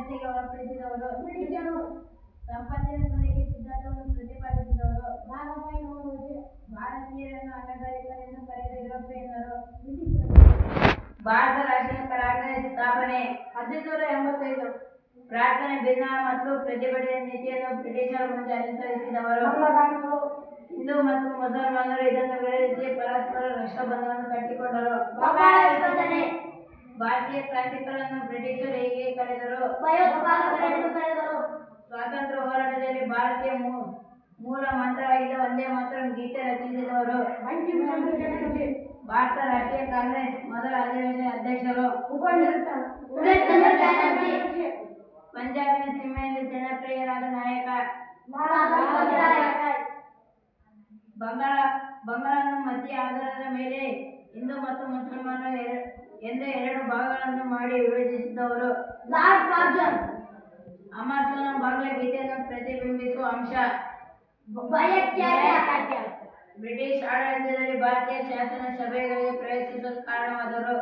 ಸಮಾನತೆಗೆ ಒಳಪಡಿಸಿದವರು. ಬ್ರಿಟಿಷರು ಸಂಪತ್ತಿನ ಸೊರೆಗೆ ಸಿದ್ಧಾಂತವನ್ನು ಪ್ರತಿಪಾದಿಸಿದವರು. ಭಾರತೀಯರನ್ನು ಅನಾಗರಿಕರೆಂದು ಕರೆದ ಯುರೋಪಿಯನ್ನರು. ಭಾರತ ರಾಷ್ಟ್ರೀಯ ಕಾಂಗ್ರೆಸ್ ಸ್ಥಾಪನೆ 1885. ಪ್ರಾರ್ಥನೆ, ಭಿನ್ನ ಮತ್ತು ಪ್ರತಿಭಟನೆ ನೀತಿಯನ್ನು ಬ್ರಿಟಿಷರ ಮುಂದೆ ಅನುಸರಿಸಿದವರು. ಹಿಂದೂ ಮತ್ತು ಮುಸಲ್ಮಾನರು ಇದನ್ನು ವಿರೋಧಿಸಿ ಪರಸ್ಪರ ರಕ್ಷಾಬಂಧನವನ್ನು ಕಟ್ಟಿಕೊಂಡರು. ಭಾರತೀಯ ಕ್ರಾಂತಿಕಾರರನ್ನು ಬ್ರಿಟಿಷರು ಹೀಗೆ ಕರೆದರು, ಭಯೋತ್ಪಾದಕರೆಂದು ಕರೆದರು. ಸ್ವಾತಂತ್ರ್ಯ ಹೋರಾಟದಲ್ಲಿ ಭಾರತೀಯ ಮೂಲ ಮಂತ್ರವಾಗಿದ್ದ ವಂದೇ ಮಾತರಂ ಗೀತೆ ರಚಿಸಿದವರು. ಭಾರತ ರಾಷ್ಟ್ರೀಯ ಕಾಂಗ್ರೆಸ್ ಮೊದಲ ಅಧಿವೇಶನ ಅಧ್ಯಕ್ಷರು. ಪಂಜಾಬಿನ ಸೀಮೆಯಲ್ಲಿ ಜನಪ್ರಿಯರಾದ ನಾಯಕ. ಬಂಗಾಳವನ್ನು ಮಧ್ಯ ಆಧಾರದ ಮೇಲೆ ಹಿಂದೂ ಮತ್ತು ಮುಸಲ್ಮಾನರು ಎಂದು ಎರಡು ಭಾಗಗಳನ್ನು ಮಾಡಿ ವಿಭಜಿಸಿದವರು. ಅಮರ್ ಸೋನಂ ಬಾಂಗ್ಲಾ ಗೀತೆಯನ್ನು ಪ್ರತಿಬಿಂಬಿಸುವ ಅಂಶ. ಬ್ರಿಟಿಷ್ ಆಡಳಿತದಲ್ಲಿ ಭಾರತೀಯ ಶಾಸನ ಸಭೆಗಳಿಗೆ ಪ್ರವೇಶಿಸಲು ಕಾರಣವಾದರು.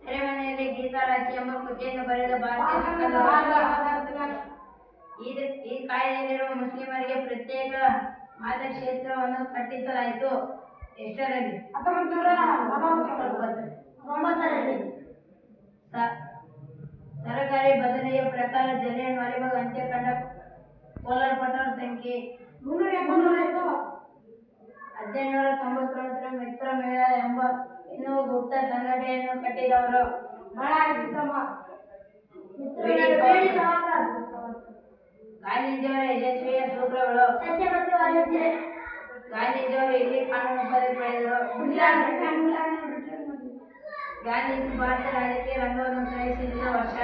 ಸೆರೆಮನೆಯಲ್ಲಿ ಗೀತಾರಾಶಿ ಎಂಬ ಕೃತಿಯನ್ನು ಬರೆದ ಭಾರತೀಯ ಈ ಕಾಯ್ದೆಯಲ್ಲಿರುವ ಮುಸ್ಲಿಮರಿಗೆ ಪ್ರತ್ಯೇಕ ಮತಕ್ಷೇತ್ರವನ್ನು ಕಟ್ಟಿಸಲಾಯಿತು. ಎಷ್ಟರಲ್ಲಿ? 1949ರಲ್ಲಿ. ಸರಕಾರಿ ಬದಲಿಯ ಪ್ರಕಾರ ಜಲಿಯನ್ ವಾಲಿಬಾಗ್ ಅಂತ್ಯ ಕಂಡ ಕೊಲ್ಲಲ್ಪಟ್ಟವರ ಸಂಖ್ಯೆ 1799 ಮಿತ್ರ ಮೇಳ ಎನ್ನುವ ಗುಪ್ತ ಸಂಘಟನೆಯನ್ನು ಕಟ್ಟಿದವರು. ಗಾಂಧೀಜಿಯವರ ಯಶಸ್ವಿಯ ಸೂತ್ರಗಳು. ಗಾಂಧೀಜಿಯವರು ಇಲ್ಲಿ ಕಾನೂನು ಪದವಿ ಪಡೆದರು. ಗಾಂಧೀಜಿ ಭಾರತ ರಾಜಕೀಯ ರಂಗವನ್ನು ಪ್ರವೇಶಿಸಿದ ವರ್ಷ.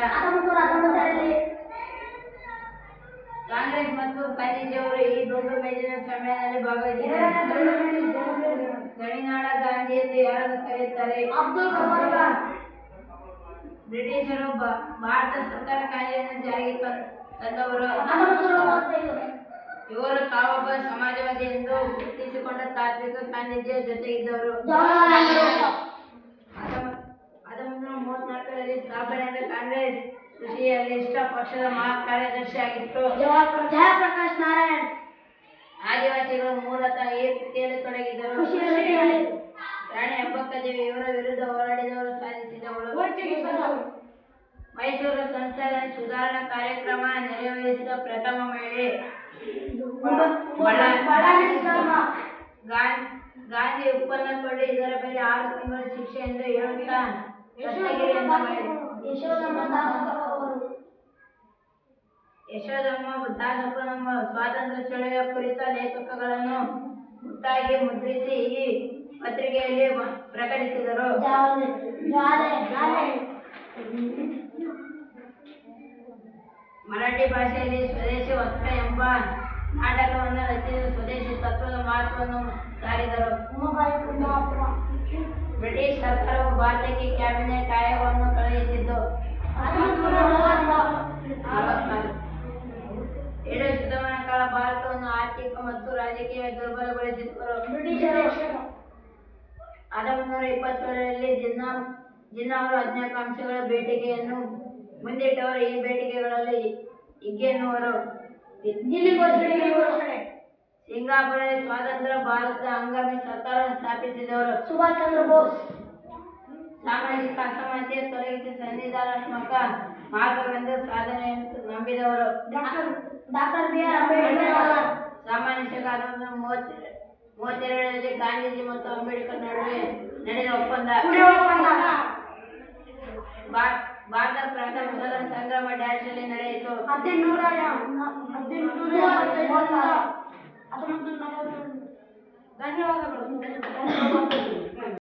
ಕಾಂಗ್ರೆಸ್ ಮತ್ತು ಗಾಂಧೀಜಿಯವರು ಈ ದುಂಡು ಮೇಜಿನ ಸಮ್ಮೇಳನದಲ್ಲಿ ಭಾಗವಹಿಸಿದರು. ಗಡಿನಾಡ ಗಾಂಧಿ ಎಂದು ಯಾರನ್ನು ಕರೆಯುತ್ತಾರೆ? ಬ್ರಿಟಿಷರು ಭಾರತ ಸರ್ಕಾರ ಕಾಯ್ದೆಯನ್ನು ಜಾರಿಗೆ ತಂದವರು. ಇವರು ತಾವೊಬ್ಬ ಸಮಾಜವಾದಿ ಎಂದು ಗುರುತಿಸಿಕೊಂಡ ತಾತ್ವಿಕ ಗಾಂಧೀಜಿಯ ಜೊತೆಗಿದ್ದವರು. 1934ರಲ್ಲಿ ಸ್ಥಾಪನೆಯಾದ ಕಾಂಗ್ರೆಸ್ ಸೋಷಿಯಲಿಸ್ಟ್ ಪಕ್ಷದ ಮಹಾ ಕಾರ್ಯದರ್ಶಿ ಆಗಿತ್ತು. ಜಯಪ್ರಕಾಶ್ ನಾರಾಯಣ್. ಆದಿವಾಸಿಗಳು ಮೂಲತಃ ಈ ಕೃತಿಯಲ್ಲಿ ತೊಡಗಿದ್ದರು. ರಾಣಿ ಅಬ್ಬಕ್ಕದೇವಿ ಇವರ ವಿರುದ್ಧ ಹೋರಾಡಿದವರು, ಸಾಧಿಸಿದವಳು. ಮೈಸೂರು ಸಂಸ್ಥಾನ ಸುಧಾರಣಾ ಕಾರ್ಯಕ್ರಮ ನೆರವೇರಿಸಿದ ಪ್ರಥಮ ಮಹಿಳೆ. ಗಾಂಧಿ ಉತ್ಪನ್ನ ಕೊಂಡು ಇದರ ಮೇಲೆ 6 ತಿಂಗಳ ಶಿಕ್ಷೆ ಎಂದು ಹೇಳುತ್ತಾ ಯಶೋಧಮ್ಮ ದಾಸಪ್ಪನಮ್ಮ ಸ್ವಾತಂತ್ರ್ಯ ಚಳವಳಿಯ ಕುರಿತ ಲೇಖನಗಳನ್ನು ಒಟ್ಟಾಗಿ ಮುದ್ರಿಸಿ ಈ ಪತ್ರಿಕೆಯಲ್ಲಿ ಪ್ರಕಟಿಸಿದರು. ಮರಾಠಿ ಭಾಷೆಯಲ್ಲಿ ಸ್ವದೇಶಿ ಒತ್ತಡ ಎಂಬ ನಾಟಕವನ್ನು ರಚಿಸಿ ಸ್ವದೇಶಿ ತತ್ವದ ಮಹತ್ವವನ್ನು ಸಾರಿದರು. ಬ್ರಿಟಿಷ್ ಸರ್ಕಾರವು ಭಾರತಕ್ಕೆ ಕ್ಯಾಬಿನೆಟ್ ಆಯೋಗವನ್ನು ಕಳುಹಿಸಿದ್ದು. 7 ಶತಮಾನ ಕಾಲ ಭಾರತವನ್ನು ಆರ್ಥಿಕ ಮತ್ತು ರಾಜಕೀಯ ದುರ್ಬಲಗೊಳಿಸಿದವರು ಬ್ರಿಟಿಷರು. 1927ರಲ್ಲಿ ಜಿನ್ನಾ ಅವರು 14 ಅಂಶಗಳ ಬೇಡಿಕೆಯನ್ನು ಮುಂದಿಟ್ಟವರು. ಈ ಬೇಡಿಕೆಗಳಲ್ಲಿ ಹೀಗೆನ್ನುವರು: ಸಿಂಗಾಪುರದಲ್ಲಿ ಸ್ವತಂತ್ರ ಭಾರತದ ಹಂಗಾಮಿ ಸರ್ಕಾರವನ್ನು ಸ್ಥಾಪಿಸಿದವರು ಸುಭಾಷ್ ಚಂದ್ರ ಬೋಸ್. ಸಾಮಾಜಿಕ ಅಸಮಾನತೆ ತೊಲಗಿಸಿ ಸಂವಿಧಾನಾತ್ಮಕ ಮಾರ್ಗವೆಂದು ಸಾಧನೆಯನ್ನು ನಂಬಿದವರು ಡಾಕ್ಟರ್ ಬಿ.ಆರ್. ಅಂಬೇಡ್ಕರ್. ಸಾಮಾನ್ಯ ಶಕ 1932ರಲ್ಲಿ ಗಾಂಧೀಜಿ ಮತ್ತು ಅಂಬೇಡ್ಕರ್ ನಡುವೆ ನಡೆದ ಒಪ್ಪಂದ. ಭಾರತ ಪ್ರಥಮ ಸ್ವತಂತ್ರ ಸಂಗ್ರಾಮ ಡ್ಯಾಶಲ್ಲಿ ನಡೆಯಿತು. 1840. ಧನ್ಯವಾದಗಳು.